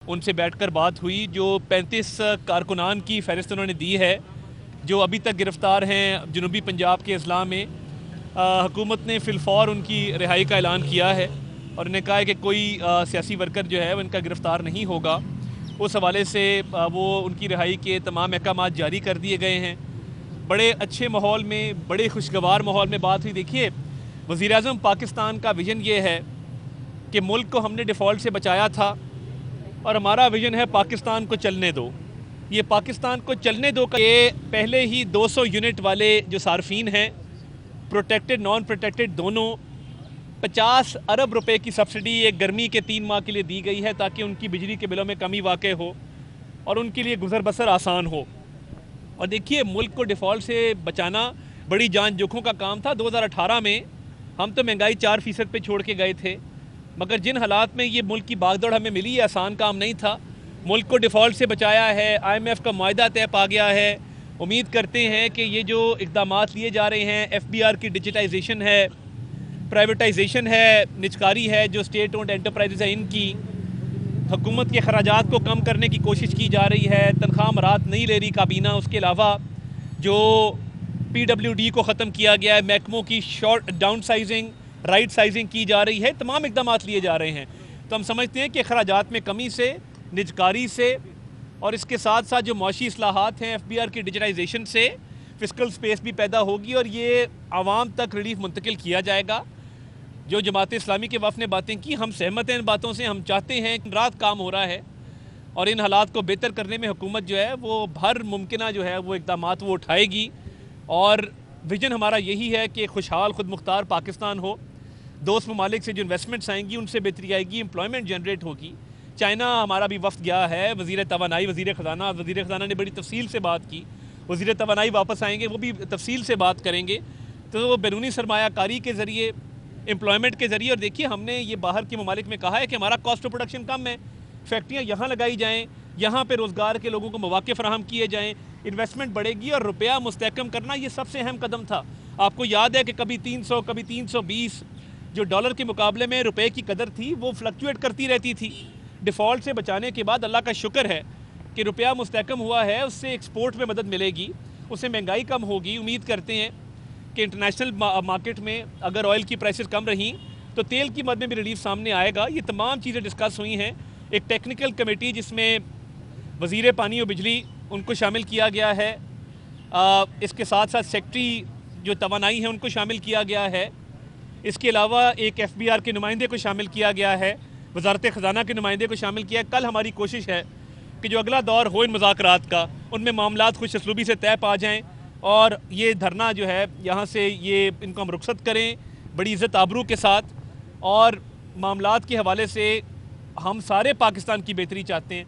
उनसे बैठकर बात हुई। जो 35 कारकुनान की फहरिस्त उन्होंने दी है जो अभी तक गिरफ़्तार हैं जनूबी पंजाब के अजला में, हुकूमत ने फ़िलफ़ौर उनकी रिहाई का ऐलान किया है और उन्हें कहा है कि कोई सियासी वर्कर जो है उनका गिरफ़्तार नहीं होगा। उस हवाले से वो उनकी रिहाई के तमाम अहकामात जारी कर दिए गए हैं। बड़े अच्छे माहौल में, बड़े खुशगवार माहौल में बात हुई। देखिए, वज़ीर-ए-आज़म पाकिस्तान का विज़न ये है कि मुल्क को हमने डिफ़ॉल्ट से बचाया था और हमारा विज़न है पाकिस्तान को चलने दो। ये पाकिस्तान को चलने दो का ये पहले ही 200 यूनिट वाले जो सार्फिन हैं, प्रोटेक्टेड नॉन प्रोटेक्टेड दोनों, 50 अरब रुपए की सब्सिडी एक गर्मी के 3 माह के लिए दी गई है ताकि उनकी बिजली के बिलों में कमी वाक़ई हो और उनके लिए गुजर बसर आसान हो। और देखिए, मुल्क को डिफ़ॉल्ट से बचाना बड़ी जान जोखों का काम था। 2018 में हम तो महंगाई 4% पे छोड़ के गए थे, मगर जिन हालात में ये मुल्क की भागदौड़ हमें मिली, ये आसान काम नहीं था। मुल्क को डिफ़ॉल्ट से बचाया है, IMF का मुआहदा तय पा गया है। उम्मीद करते हैं कि ये जो इक़दामात लिए जा रहे हैं, FBR की डिजिटाइजेशन है, प्राइवेटाइजेशन है, निजकारी है, जो स्टेट ओन्ड एंटरप्राइजेज़ है, इनकी हुकूमत के खराजात को कम करने की कोशिश की जा रही है। तनख्वाह मरात नहीं ले रही काबीना। उसके अलावा जो PWD को ख़त्म किया गया है, महकमों की short down sizing, right sizing की जा रही है, तमाम इक़दाम लिए जा रहे हैं। तो हम समझते हैं कि खराजात में कमी से, निजकारी से और इसके साथ साथ जो मुआशी इस्लाहात हैं, FBR की डिजिटाइजेशन से फ़िस्कल स्पेस भी पैदा होगी और ये आवाम तक रिलीफ मुंतकिल किया जाएगा। जो जमात इस्लामी के वफ़द ने बातें की, हम सहमत हैं इन बातों से। हम चाहते हैं कि रात काम हो रहा है और इन हालात को बेहतर करने में हुकूमत जो है वो हर मुमकिन जो है वो इक़दामात वो उठाएगी। और विजन हमारा यही है कि खुशहाल खुद मुख्तार पाकिस्तान हो। दोस्त ममालिक से जो इन्वेस्टमेंट्स आएंगी उनसे बेहतरी आएगी, एम्प्लॉयमेंट जनरेट होगी। चाइना हमारा भी वफ़द गया है, वज़ीर तवानाई, वज़ीर ख़ज़ाना ने बड़ी तफसील से बात की। वज़ीर तवानाई वापस आएंगे, वो भी तफसील से बात करेंगे। तो वो बैरूनी सरमायाकारी के ज़रिए, एम्प्लॉयमेंट के ज़रिए, और देखिए हमने ये बाहर के ममालिक में कहा है कि हमारा कॉस्ट ऑफ प्रोडक्शन कम है, फैक्ट्रियाँ यहाँ लगाई जाएँ, यहाँ पर रोज़गार के लोगों को मौक़े फ़राहम किए जाएँ, इन्वेस्टमेंट बढ़ेगी और रुपया मुस्तहकम करना ये सबसे अहम कदम था। आपको याद है कि कभी 300, कभी 320 जो डॉलर के मुकाबले में रुपए की कदर थी वो फ्लक्चुएट करती रहती थी। डिफ़ॉल्ट से बचाने के बाद अल्लाह का शुक्र है कि रुपया मुस्तहकम हुआ है, उससे एक्सपोर्ट में मदद मिलेगी, उससे महंगाई कम होगी। उम्मीद करते हैं कि इंटरनेशनल मार्केट में अगर ऑयल की प्राइसेस कम रहीं तो तेल की मद में भी रिलीफ सामने आएगा। ये तमाम चीज़ें डिस्कस हुई हैं। एक टेक्निकल कमेटी जिसमें वज़ीर पानी और बिजली उनको शामिल किया गया है, इसके साथ साथ सेक्रेटरी जो तवानाई है उनको शामिल किया गया है। इसके अलावा एक FBR के नुमाइंदे को शामिल किया गया है, वज़ारत ख़ज़ाना के नुमाइंदे को शामिल किया है। कल हमारी कोशिश है कि जो अगला दौर हो इन मुज़ाकरात का, उनमें मामलात खुश असलूबी से तय पा जाएँ और ये धरना जो है यहाँ से ये इनको हम रुखसत करें बड़ी इज़्ज़त आबरू के साथ। और मामलात के हवाले से हम सारे पाकिस्तान की बेहतरी चाहते हैं।